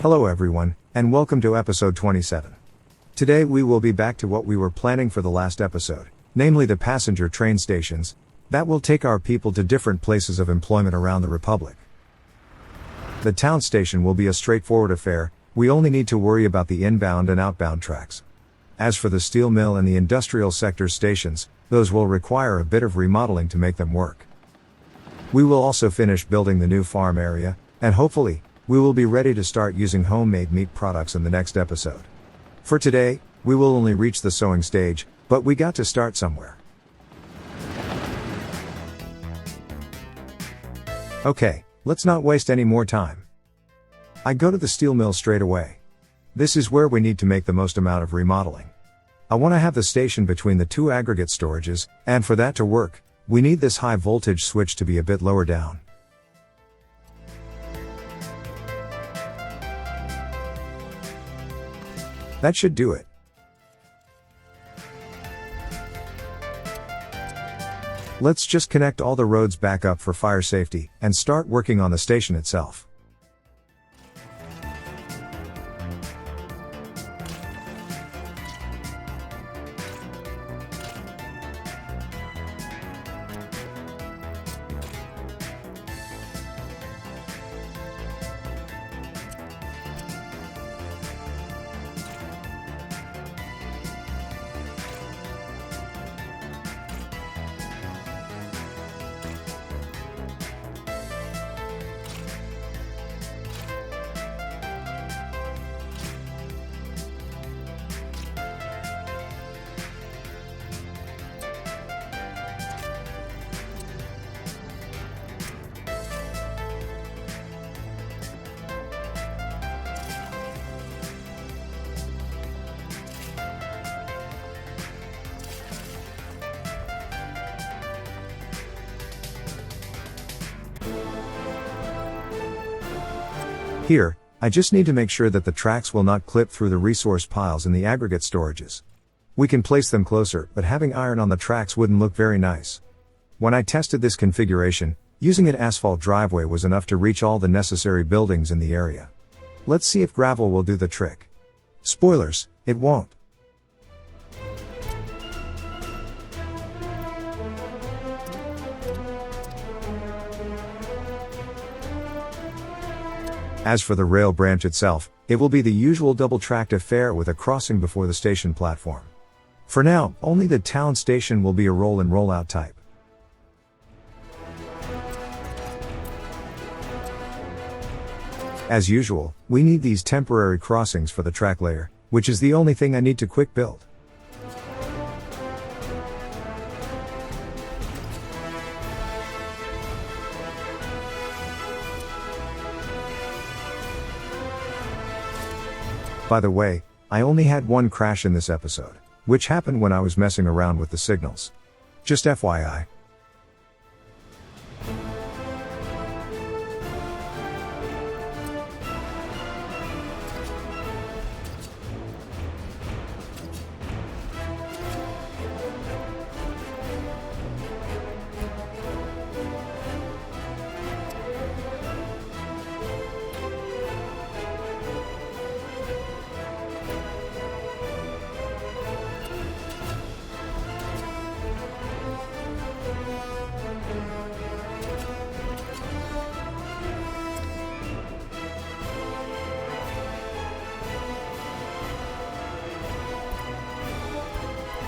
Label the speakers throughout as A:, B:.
A: Hello everyone, and welcome to episode 27. Today we will be back to what we were planning for the last episode, namely the passenger train stations, that will take our people to different places of employment around the Republic. The town station will be a straightforward affair, we only need to worry about the inbound and outbound tracks. As for the steel mill and the industrial sector stations, those will require a bit of remodeling to make them work. We will also finish building the new farm area, and hopefully, we will be ready to start using homemade meat products in the next episode. For today, we will only reach the sewing stage, but we got to start somewhere. Okay, let's not waste any more time. I go to the steel mill straight away. This is where we need to make the most amount of remodeling. I want to have the station between the two aggregate storages, and for that to work, we need this high voltage switch to be a bit lower down. That should do it. Let's just connect all the roads back up for fire safety, and start working on the station itself. Here, I just need to make sure that the tracks will not clip through the resource piles in the aggregate storages. We can place them closer, but having iron on the tracks wouldn't look very nice. When I tested this configuration, using an asphalt driveway was enough to reach all the necessary buildings in the area. Let's see if gravel will do the trick. Spoilers, it won't. As for the rail branch itself, it will be the usual double-tracked affair with a crossing before the station platform. For now, only the town station will be a roll and roll out type. As usual, we need these temporary crossings for the track layer, which is the only thing I need to quick build. By the way, I only had one crash in this episode, which happened when I was messing around with the signals. Just FYI.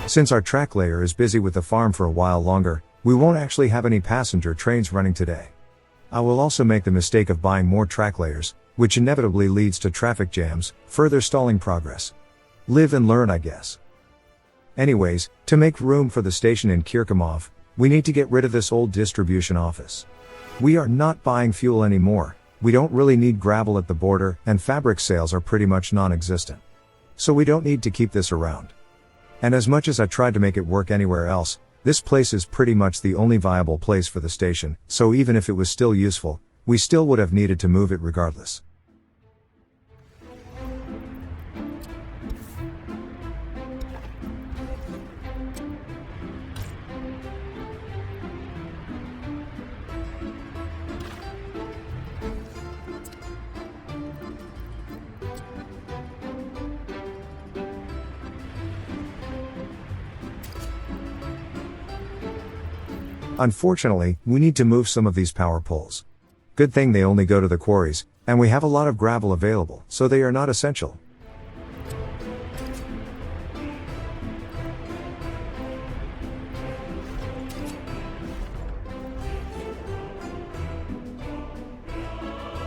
A: Since our track layer is busy with the farm for a while longer, we won't actually have any passenger trains running today. I will also make the mistake of buying more track layers, which inevitably leads to traffic jams, further stalling progress. Live and learn, I guess. Anyways, to make room for the station in Kirkimov, we need to get rid of this old distribution office. We are not buying fuel anymore, we don't really need gravel at the border, and fabric sales are pretty much non-existent. So we don't need to keep this around. And as much as I tried to make it work anywhere else, this place is pretty much the only viable place for the station, so even if it was still useful, we still would have needed to move it regardless. Unfortunately, we need to move some of these power poles. Good thing they only go to the quarries, and we have a lot of gravel available, so they are not essential.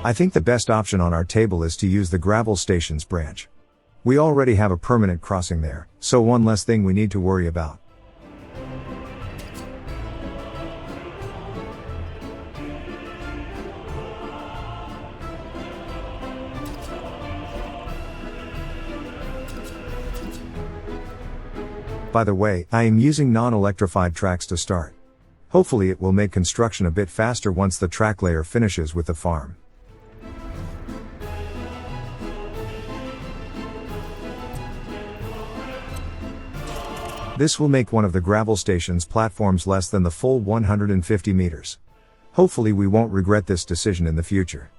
A: I think the best option on our table is to use the gravel stations branch. We already have a permanent crossing there, so one less thing we need to worry about. By the way, I am using non-electrified tracks to start. Hopefully it will make construction a bit faster once the track layer finishes with the farm. This will make one of the gravel stations platforms less than the full 150 meters. Hopefully we won't regret this decision in the future.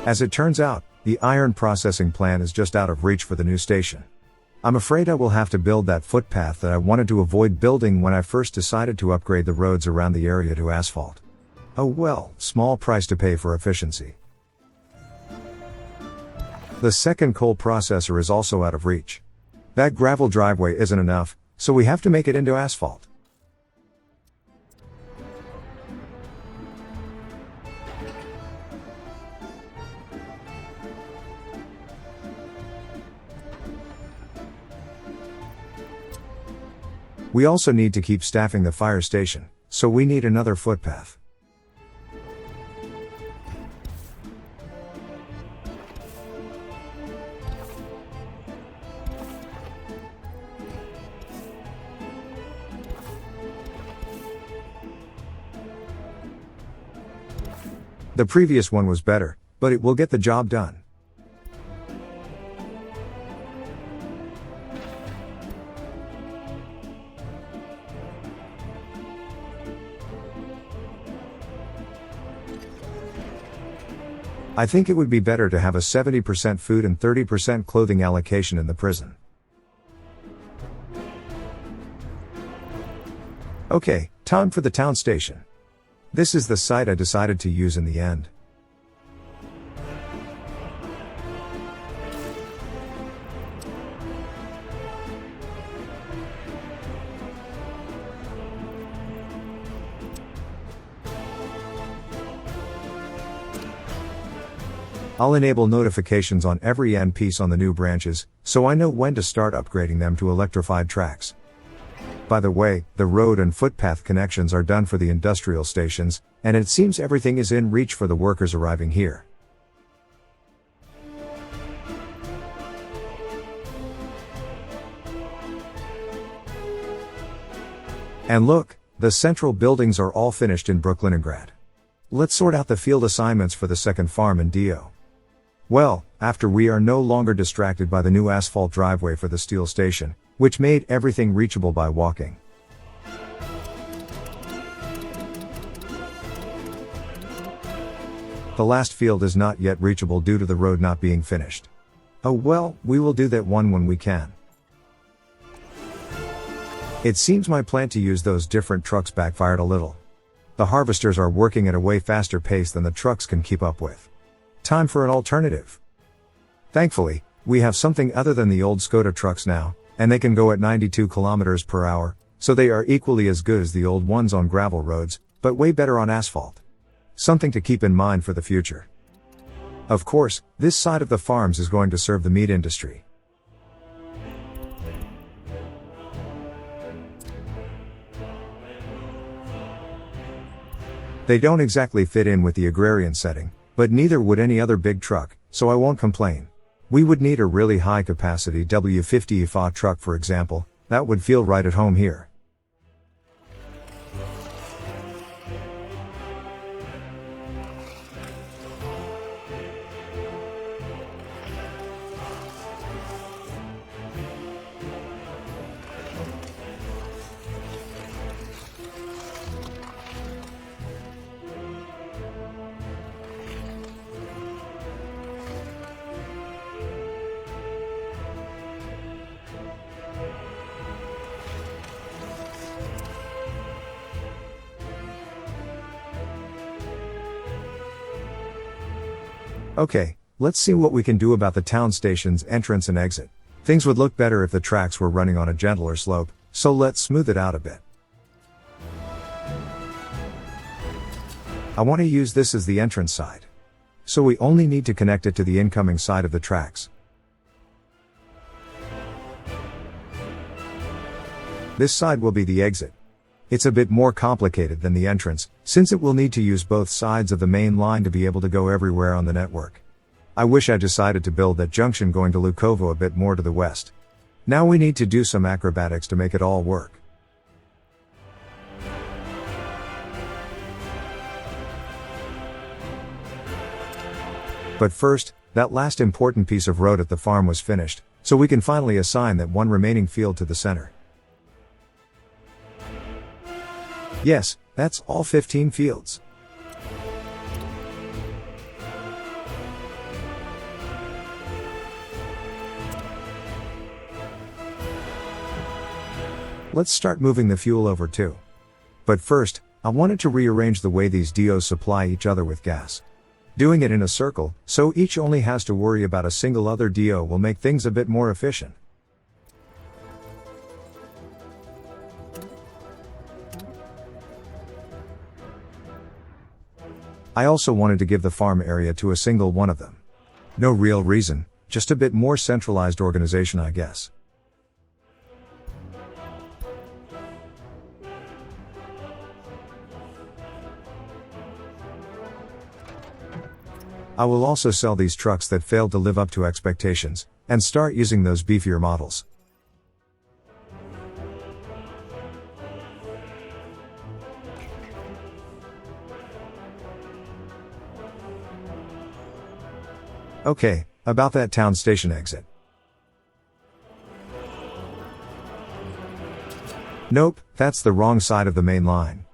A: As it turns out, the iron processing plant is just out of reach for the new station. I'm afraid I will have to build that footpath that I wanted to avoid building when I first decided to upgrade the roads around the area to asphalt. Oh well, small price to pay for efficiency. The second coal processor is also out of reach. That gravel driveway isn't enough, so we have to make it into asphalt. We also need to keep staffing the fire station, so we need another footpath. The previous one was better, but it will get the job done. I think it would be better to have a 70% food and 30% clothing allocation in the prison. Okay, time for the town station. This is the site I decided to use in the end. I'll enable notifications on every end piece on the new branches, so I know when to start upgrading them to electrified tracks. By the way, the road and footpath connections are done for the industrial stations, and it seems everything is in reach for the workers arriving here. And look, the central buildings are all finished in Brooklyningrad. Let's sort out the field assignments for the second farm in Dio. Well, after we are no longer distracted by the new asphalt driveway for the steel station, which made everything reachable by walking. The last field is not yet reachable due to the road not being finished. Oh well, we will do that one when we can. It seems my plan to use those different trucks backfired a little. The harvesters are working at a way faster pace than the trucks can keep up with. Time for an alternative. Thankfully, we have something other than the old Skoda trucks now, and they can go at 92 kilometers per hour, so they are equally as good as the old ones on gravel roads, but way better on asphalt. Something to keep in mind for the future. Of course, this side of the farms is going to serve the meat industry. They don't exactly fit in with the agrarian setting, but neither would any other big truck, so I won't complain. We would need a really high capacity W50 EFA truck, for example, that would feel right at home here. Okay, let's see what we can do about the town station's entrance and exit. Things would look better if the tracks were running on a gentler slope, so let's smooth it out a bit. I want to use this as the entrance side. So we only need to connect it to the incoming side of the tracks. This side will be the exit. It's a bit more complicated than the entrance, since it will need to use both sides of the main line to be able to go everywhere on the network. I wish I decided to build that junction going to Lukovo a bit more to the west. Now we need to do some acrobatics to make it all work. But first, that last important piece of road at the farm was finished, so we can finally assign that one remaining field to the center. Yes, that's all 15 fields. Let's start moving the fuel over too. But first, I wanted to rearrange the way these DOs supply each other with gas. Doing it in a circle, so each only has to worry about a single other DO, will make things a bit more efficient. I also wanted to give the farm area to a single one of them. No real reason, just a bit more centralized organization, I guess. I will also sell these trucks that failed to live up to expectations, and start using those beefier models. Okay, about that town station exit. Nope, that's the wrong side of the main line.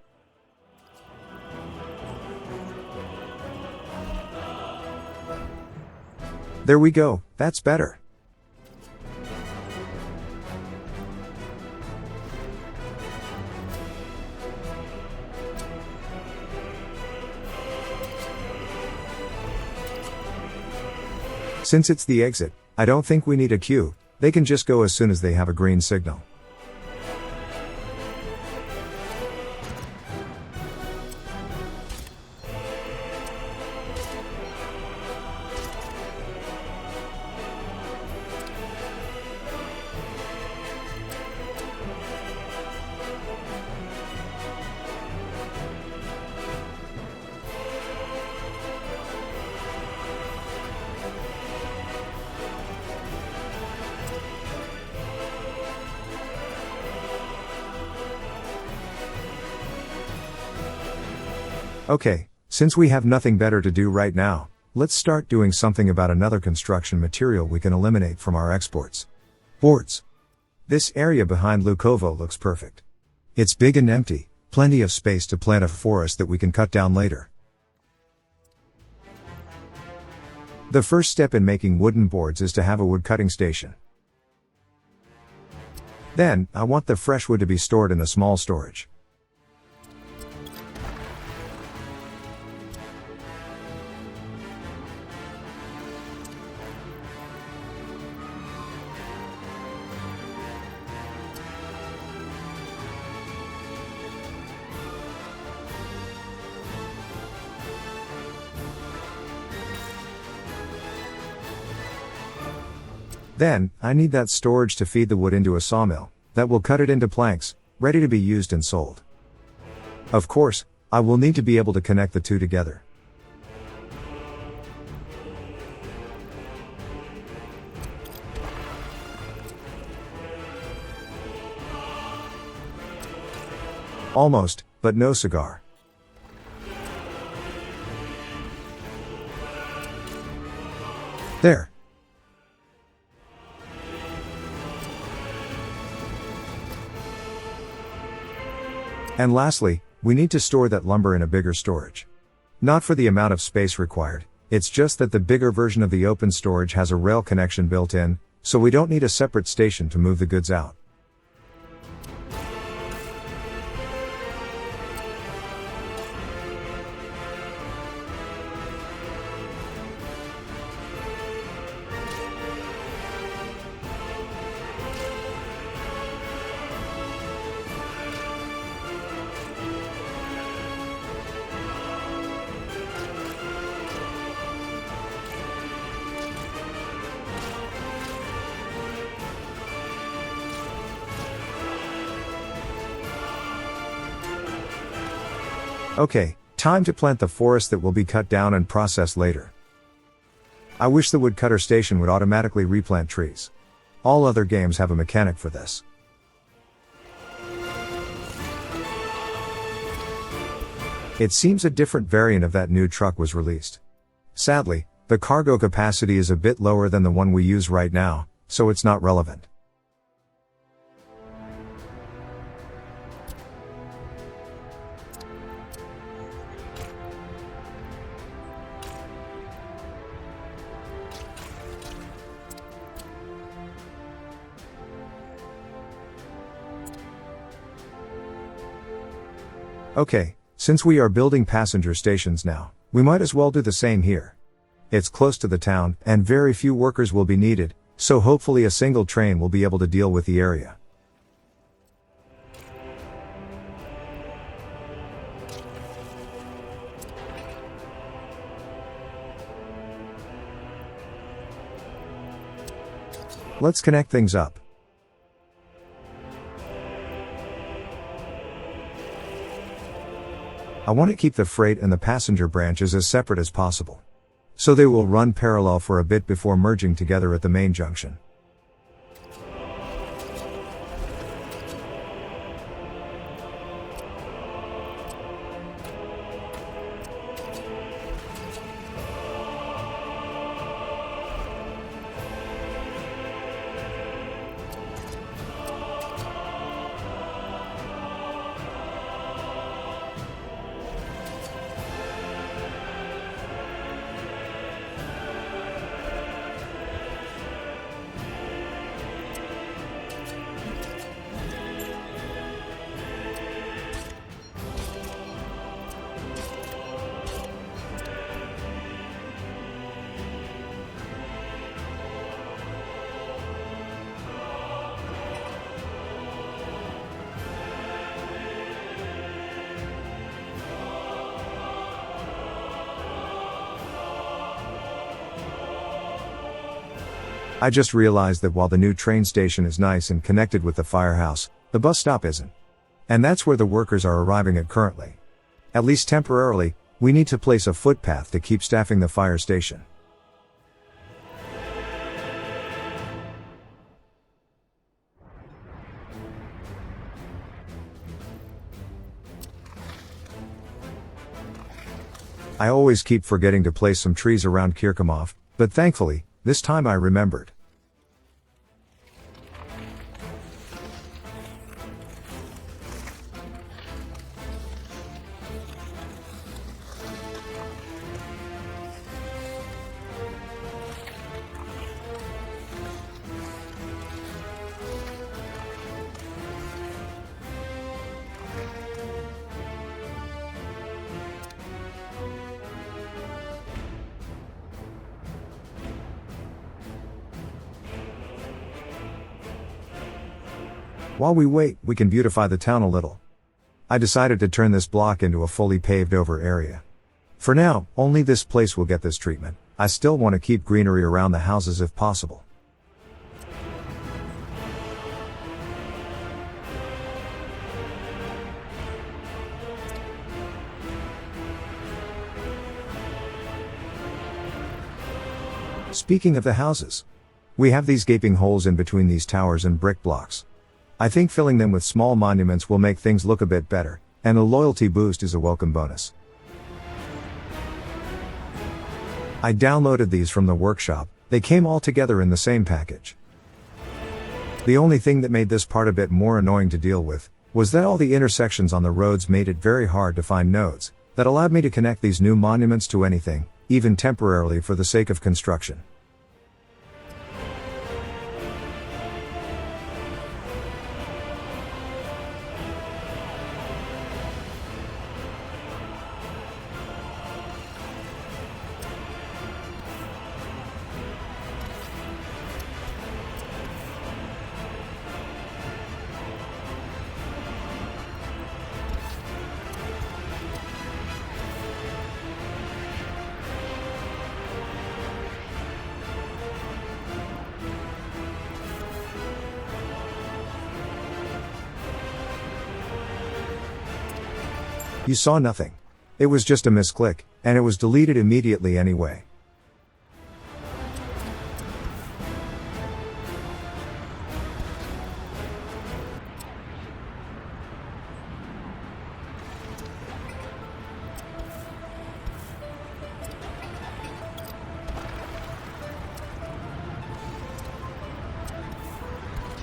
A: There we go, that's better. Since it's the exit, I don't think we need a queue, they can just go as soon as they have a green signal. Okay, since we have nothing better to do right now, let's start doing something about another construction material we can eliminate from our exports. Boards. This area behind Lukovo looks perfect. It's big and empty, plenty of space to plant a forest that we can cut down later. The first step in making wooden boards is to have a wood cutting station. Then, I want the fresh wood to be stored in a small storage. Then, I need that storage to feed the wood into a sawmill, that will cut it into planks, ready to be used and sold. Of course, I will need to be able to connect the two together. Almost, but no cigar. There. And lastly, we need to store that lumber in a bigger storage. Not for the amount of space required, it's just that the bigger version of the open storage has a rail connection built in, so we don't need a separate station to move the goods out. Okay, time to plant the forest that will be cut down and processed later. I wish the woodcutter station would automatically replant trees. All other games have a mechanic for this. It seems a different variant of that new truck was released. Sadly, the cargo capacity is a bit lower than the one we use right now, so it's not relevant. Okay, since we are building passenger stations now, we might as well do the same here. It's close to the town, and very few workers will be needed, so hopefully a single train will be able to deal with the area. Let's connect things up. I want to keep the freight and the passenger branches as separate as possible. So they will run parallel for a bit before merging together at the main junction. I just realized that while the new train station is nice and connected with the firehouse, the bus stop isn't. And that's where the workers are arriving at currently. At least temporarily, we need to place a footpath to keep staffing the fire station. I always keep forgetting to place some trees around Kirchhoff, but thankfully, this time I remembered. While we wait, we can beautify the town a little. I decided to turn this block into a fully paved over area. For now, only this place will get this treatment. I still want to keep greenery around the houses if possible. Speaking of the houses, we have these gaping holes in between these towers and brick blocks. I think filling them with small monuments will make things look a bit better, and a loyalty boost is a welcome bonus. I downloaded these from the workshop, they came all together in the same package. The only thing that made this part a bit more annoying to deal with, was that all the intersections on the roads made it very hard to find nodes, that allowed me to connect these new monuments to anything, even temporarily for the sake of construction. You saw nothing. It was just a misclick, and it was deleted immediately anyway.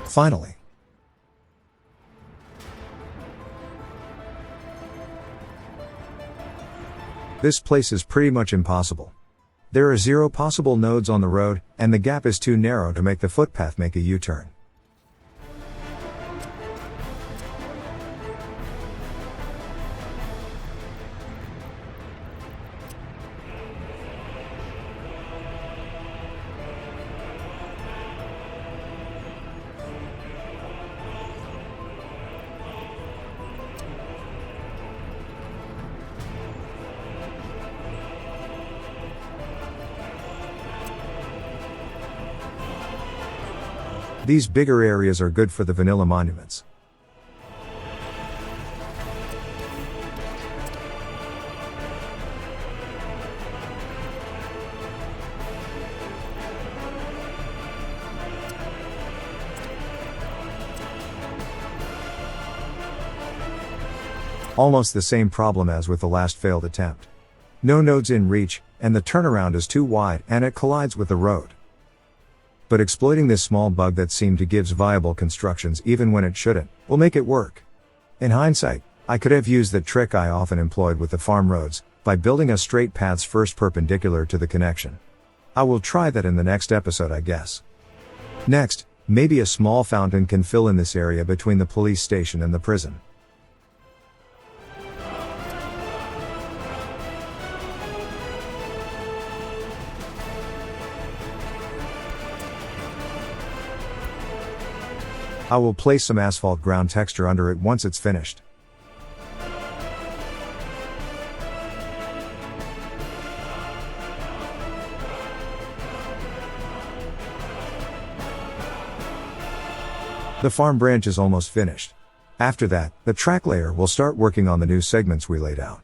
A: Finally. This place is pretty much impossible. There are 0 possible nodes on the road, and the gap is too narrow to make the footpath make a U-turn. These bigger areas are good for the vanilla monuments. Almost the same problem as with the last failed attempt. No nodes in reach, and the turnaround is too wide and it collides with the road. But exploiting this small bug that seemed to gives viable constructions even when it shouldn't, will make it work. In hindsight, I could have used the trick I often employed with the farm roads, by building a straight paths first perpendicular to the connection. I will try that in the next episode, I guess. Next, maybe a small fountain can fill in this area between the police station and the prison. I will place some asphalt ground texture under it once it's finished. The farm branch is almost finished. After that, the track layer will start working on the new segments we laid out.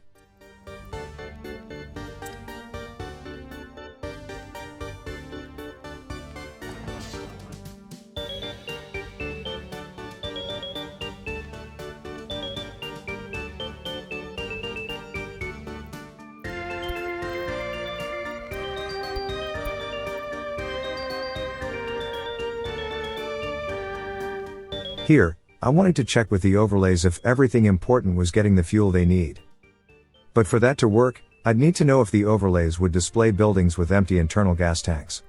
A: Here, I wanted to check with the overlays if everything important was getting the fuel they need. But for that to work, I'd need to know if the overlays would display buildings with empty internal gas tanks.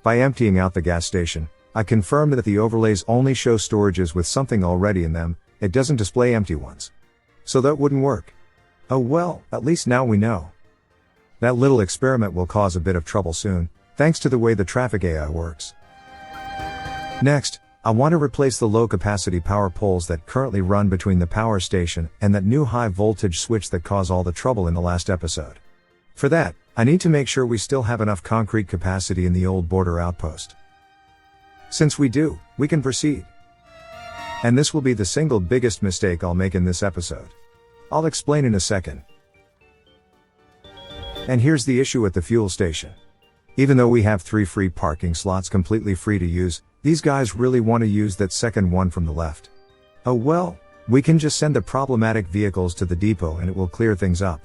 A: By emptying out the gas station, I confirmed that the overlays only show storages with something already in them, it doesn't display empty ones. So that wouldn't work. Oh well, at least now we know. That little experiment will cause a bit of trouble soon, thanks to the way the traffic AI works. Next, I want to replace the low-capacity power poles that currently run between the power station and that new high-voltage switch that caused all the trouble in the last episode. For that, I need to make sure we still have enough concrete capacity in the old border outpost. Since we do, we can proceed. And this will be the single biggest mistake I'll make in this episode. I'll explain in a second. And here's the issue at the fuel station. Even though we have 3 free parking slots completely free to use, these guys really want to use that second one from the left. Oh well, we can just send the problematic vehicles to the depot and it will clear things up.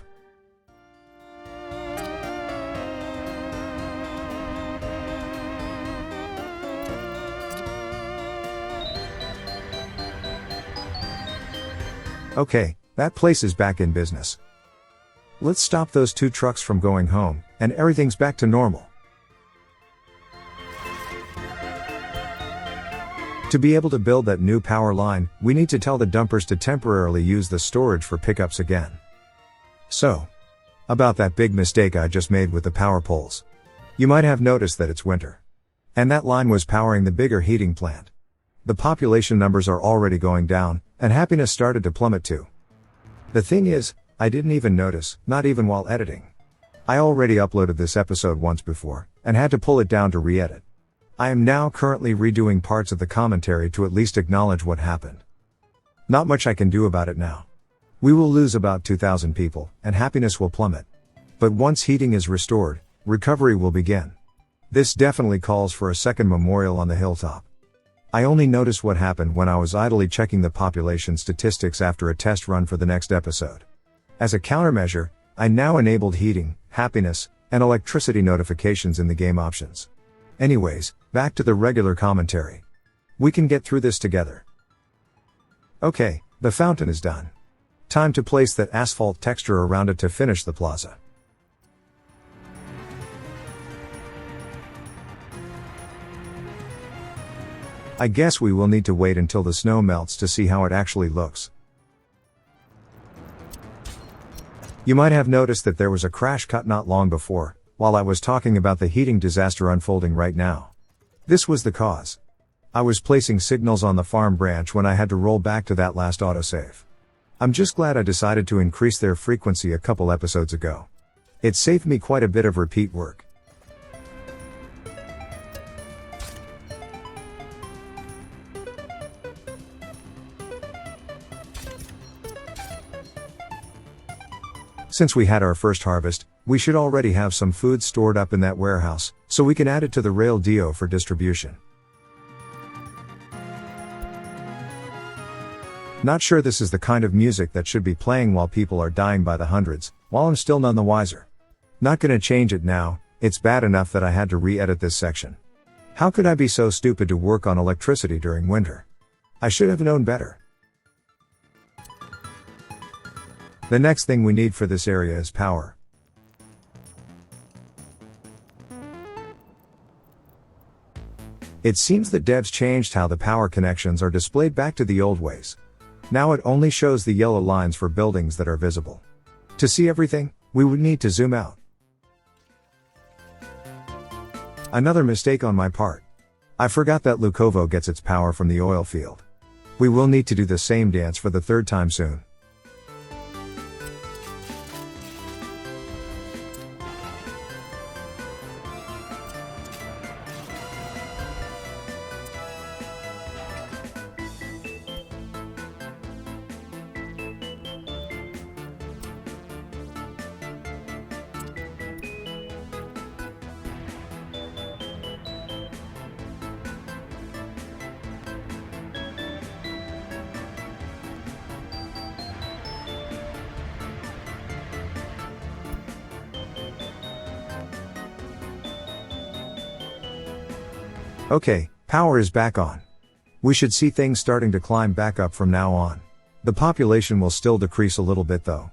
A: Okay, that place is back in business. Let's stop those 2 trucks from going home, and everything's back to normal. To be able to build that new power line, we need to tell the dumpers to temporarily use the storage for pickups again. So, about that big mistake I just made with the power poles. You might have noticed that it's winter. And that line was powering the bigger heating plant. The population numbers are already going down, and happiness started to plummet too. The thing is, I didn't even notice, not even while editing. I already uploaded this episode once before, and had to pull it down to re-edit. I am now currently redoing parts of the commentary to at least acknowledge what happened. Not much I can do about it now. We will lose about 2,000 people, and happiness will plummet. But once heating is restored, recovery will begin. This definitely calls for a second memorial on the hilltop. I only noticed what happened when I was idly checking the population statistics after a test run for the next episode. As a countermeasure, I now enabled heating, happiness, and electricity notifications in the game options. Anyways, back to the regular commentary. We can get through this together. Okay, the fountain is done. Time to place that asphalt texture around it to finish the plaza. I guess we will need to wait until the snow melts to see how it actually looks. You might have noticed that there was a crash cut not long before, while I was talking about the heating disaster unfolding right now. This was the cause. I was placing signals on the farm branch when I had to roll back to that last autosave. I'm just glad I decided to increase their frequency a couple episodes ago. It saved me quite a bit of repeat work. Since we had our first harvest, we should already have some food stored up in that warehouse, so we can add it to the Rail Dio for distribution. Not sure this is the kind of music that should be playing while people are dying by the hundreds, while I'm still none the wiser. Not gonna change it now, it's bad enough that I had to re-edit this section. How could I be so stupid to work on electricity during winter? I should have known better. The next thing we need for this area is power. It seems that devs changed how the power connections are displayed back to the old ways. Now it only shows the yellow lines for buildings that are visible. To see everything, we would need to zoom out. Another mistake on my part. I forgot that Lukovo gets its power from the oil field. We will need to do the same dance for the third time soon. Okay, power is back on. We should see things starting to climb back up from now on. The population will still decrease a little bit though.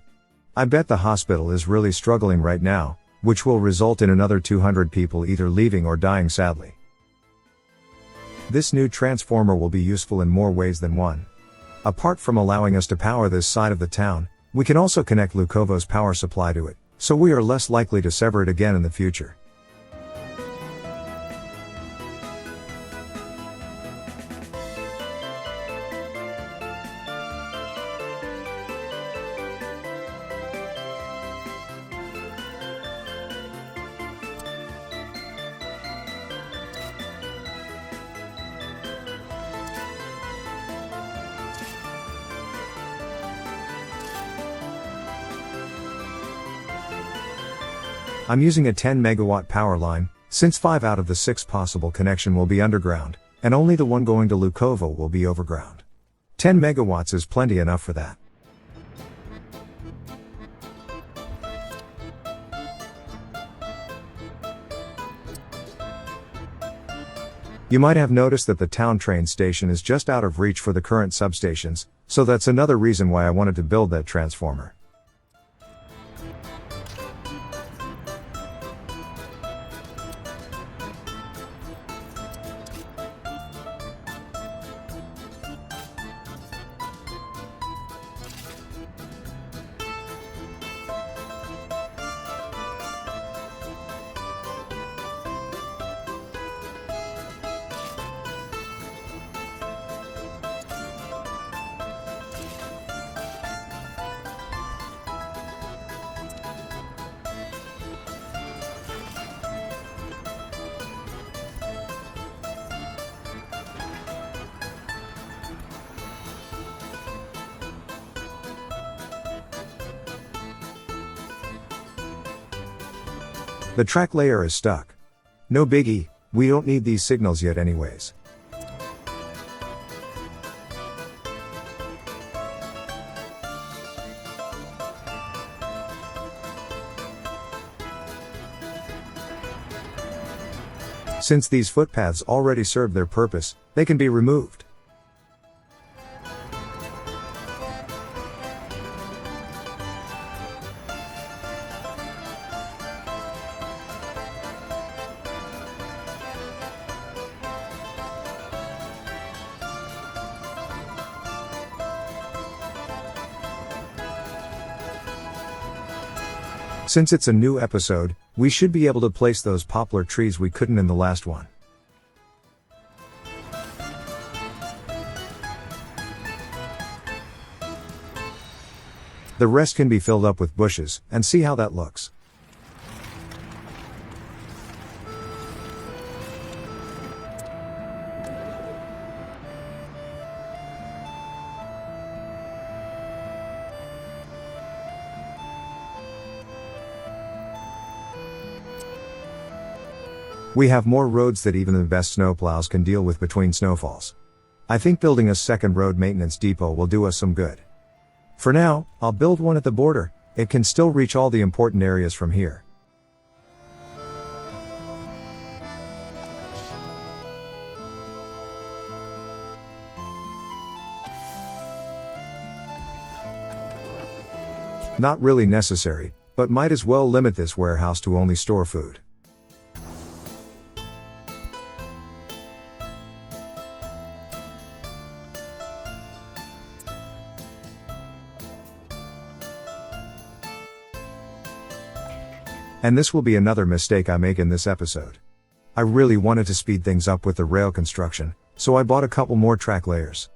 A: I bet the hospital is really struggling right now, which will result in another 200 people either leaving or dying sadly. This new transformer will be useful in more ways than one. Apart from allowing us to power this side of the town, we can also connect Lukovo's power supply to it, so we are less likely to sever it again in the future. I'm using a 10 megawatt power line, since 5 out of the 6 possible connection will be underground, and only the one going to Lukovo will be overground. 10 megawatts is plenty enough for that. You might have noticed that the town train station is just out of reach for the current substations, so that's another reason why I wanted to build that transformer. The track layer is stuck. No biggie, we don't need these signals yet anyways. Since these footpaths already serve their purpose, they can be removed. Since it's a new episode, we should be able to place those poplar trees we couldn't in the last one. The rest can be filled up with bushes, and see how that looks. We have more roads that even the best snowplows can deal with between snowfalls. I think building a second road maintenance depot will do us some good. For now, I'll build one at the border. It can still reach all the important areas from here. Not really necessary, but might as well limit this warehouse to only store food. And this will be another mistake I make in this episode. I really wanted to speed things up with the rail construction, so I bought a couple more track layers.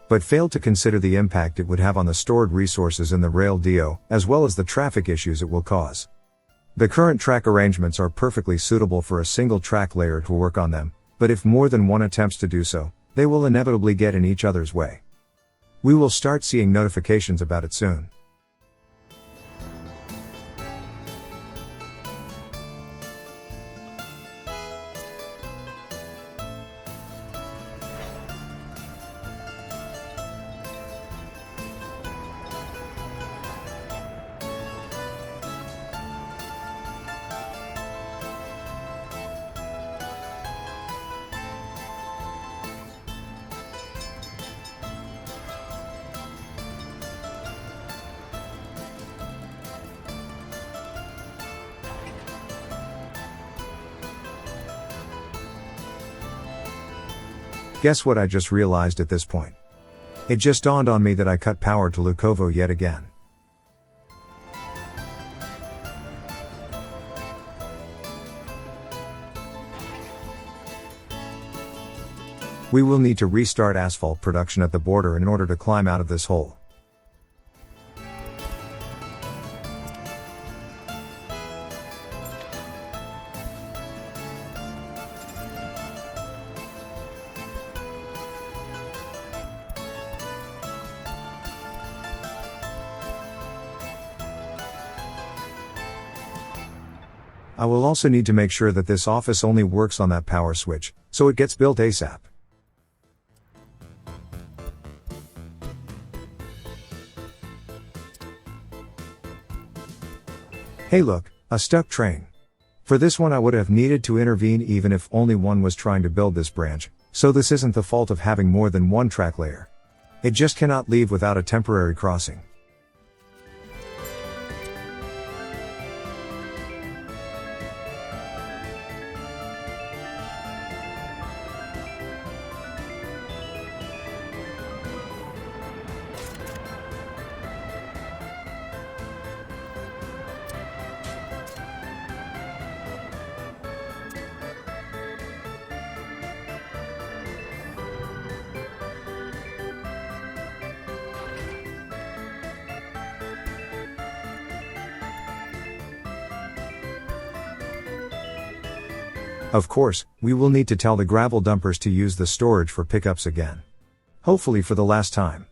A: But failed to consider the impact it would have on the stored resources in the rail depot, as well as the traffic issues it will cause. The current track arrangements are perfectly suitable for a single track layer to work on them, but if more than one attempts to do so, they will inevitably get in each other's way. We will start seeing notifications about it soon. Guess what I just realized at this point? It just dawned on me that I cut power to Lukovo yet again. We will need to restart asphalt production at the border in order to climb out of this hole. I will also need to make sure that this office only works on that power switch, so it gets built ASAP. Hey look, a stuck train. For this one I would have needed to intervene even if only one was trying to build this branch, so this isn't the fault of having more than one track layer. It just cannot leave without a temporary crossing. Of course, we will need to tell the gravel dumpers to use the storage for pickups again. Hopefully for the last time.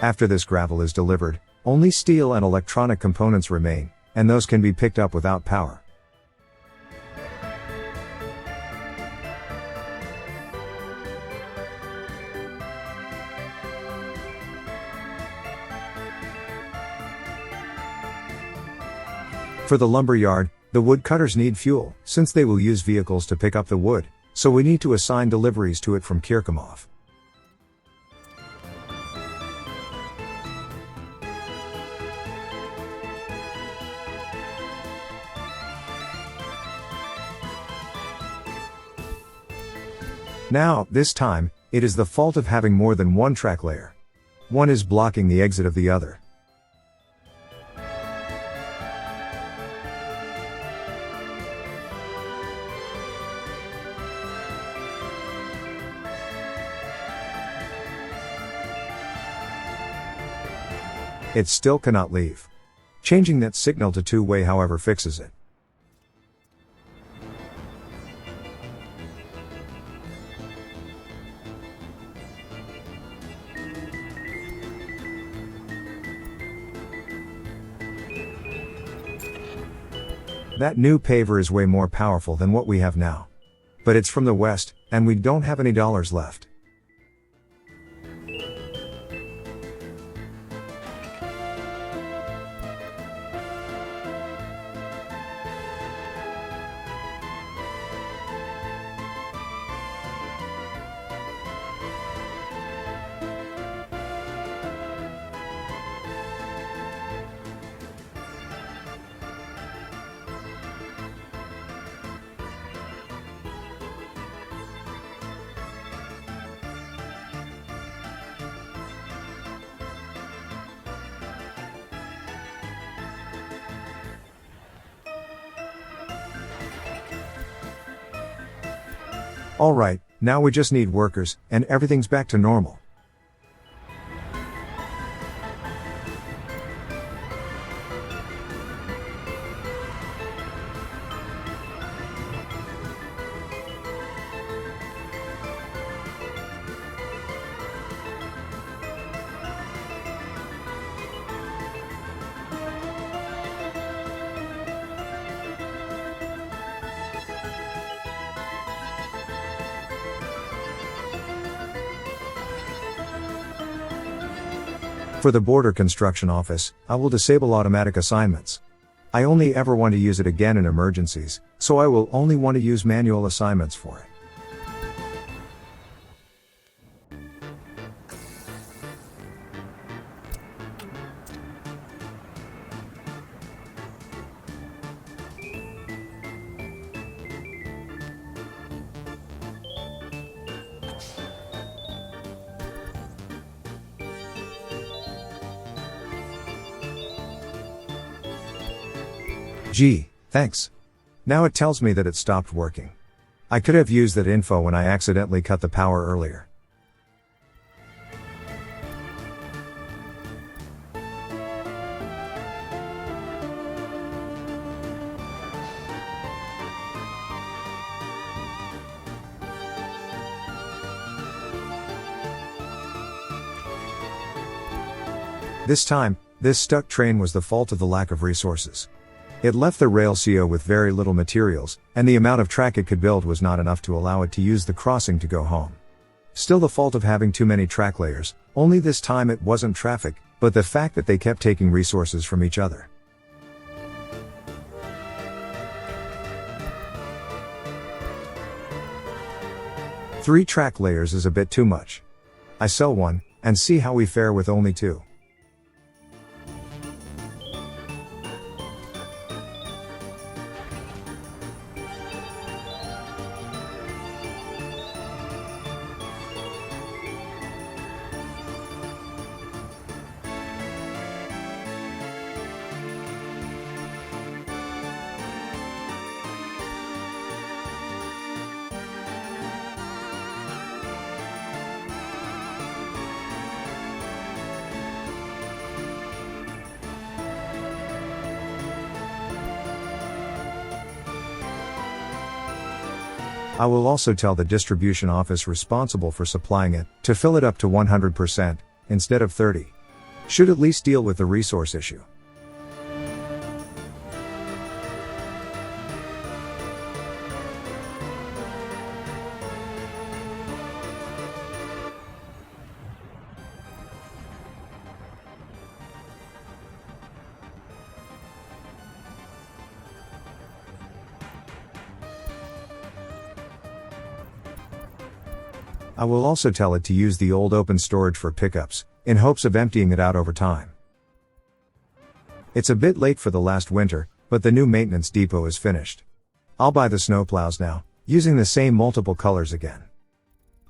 A: After this gravel is delivered, only steel and electronic components remain, and those can be picked up without power. For the lumber yard, the woodcutters need fuel, since they will use vehicles to pick up the wood, so we need to assign deliveries to it from Kirkomov. Now, this time, it is the fault of having more than one track layer. One is blocking the exit of the other. It still cannot leave. Changing that signal to two-way however fixes it. That new paver is way more powerful than what we have now. But it's from the West, and we don't have any dollars left. Alright, now we just need workers, and everything's back to normal. For the border construction office, I will disable automatic assignments. I only ever want to use it again in emergencies, so I will only want to use manual assignments for it. Gee, thanks. Now it tells me that it stopped working. I could have used that info when I accidentally cut the power earlier. This time, this stuck train was the fault of the lack of resources. It left the rail CO with very little materials, and the amount of track it could build was not enough to allow it to use the crossing to go home. Still the fault of having too many track layers, only this time it wasn't traffic, but the fact that they kept taking resources from each other. Three track layers is a bit too much. I sell one, and see how we fare with only two. I will also tell the distribution office responsible for supplying it to fill it up to 100%, instead of 30. should at least deal with the resource issue. I will also tell it to use the old open storage for pickups, in hopes of emptying it out over time. It's a bit late for the last winter, but the new maintenance depot is finished. I'll buy the snowplows now, using the same multiple colors again.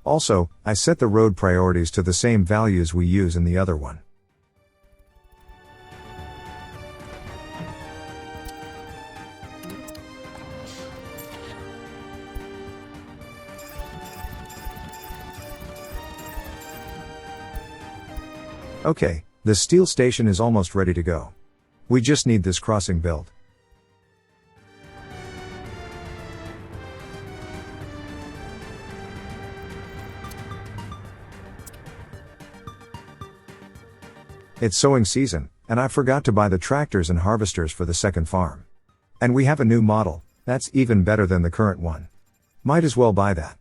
A: Also, I set the road priorities to the same values we use in the other one. Okay, the steel station is almost ready to go. We just need this crossing built. It's sowing season, and I forgot to buy the tractors and harvesters for the second farm. And we have a new model, that's even better than the current one. Might as well buy that.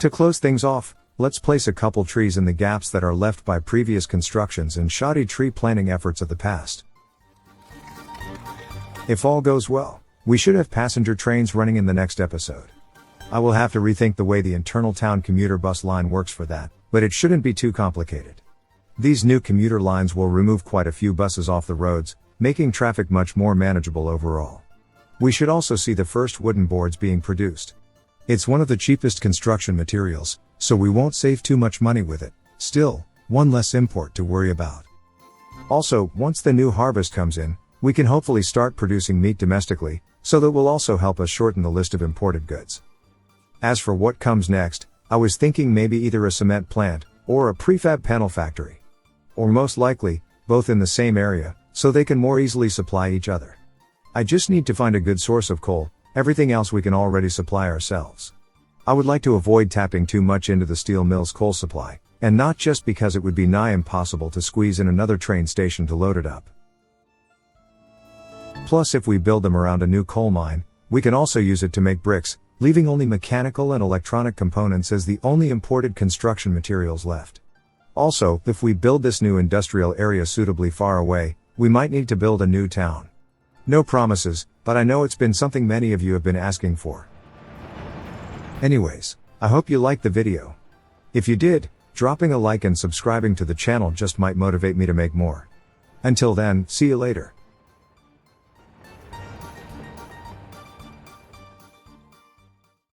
A: To close things off, let's place a couple trees in the gaps that are left by previous constructions and shoddy tree planting efforts of the past. If all goes well, we should have passenger trains running in the next episode. I will have to rethink the way the internal town commuter bus line works for that, but it shouldn't be too complicated. These new commuter lines will remove quite a few buses off the roads, making traffic much more manageable overall. We should also see the first wooden boards being produced. It's one of the cheapest construction materials, so we won't save too much money with it. Still, one less import to worry about. Also, once the new harvest comes in, we can hopefully start producing meat domestically, so that will also help us shorten the list of imported goods. As for what comes next, I was thinking maybe either a cement plant, or a prefab panel factory. Or most likely, both in the same area, so they can more easily supply each other. I just need to find a good source of coal. Everything else we can already supply ourselves. I would like to avoid tapping too much into the steel mill's coal supply, and not just because it would be nigh impossible to squeeze in another train station to load it up. Plus, if we build them around a new coal mine, we can also use it to make bricks, leaving only mechanical and electronic components as the only imported construction materials left. Also, if we build this new industrial area suitably far away, we might need to build a new town. No promises, but I know it's been something many of you have been asking for. Anyways, I hope you liked the video. If you did, dropping a like and subscribing to the channel just might motivate me to make more. Until then, see you later.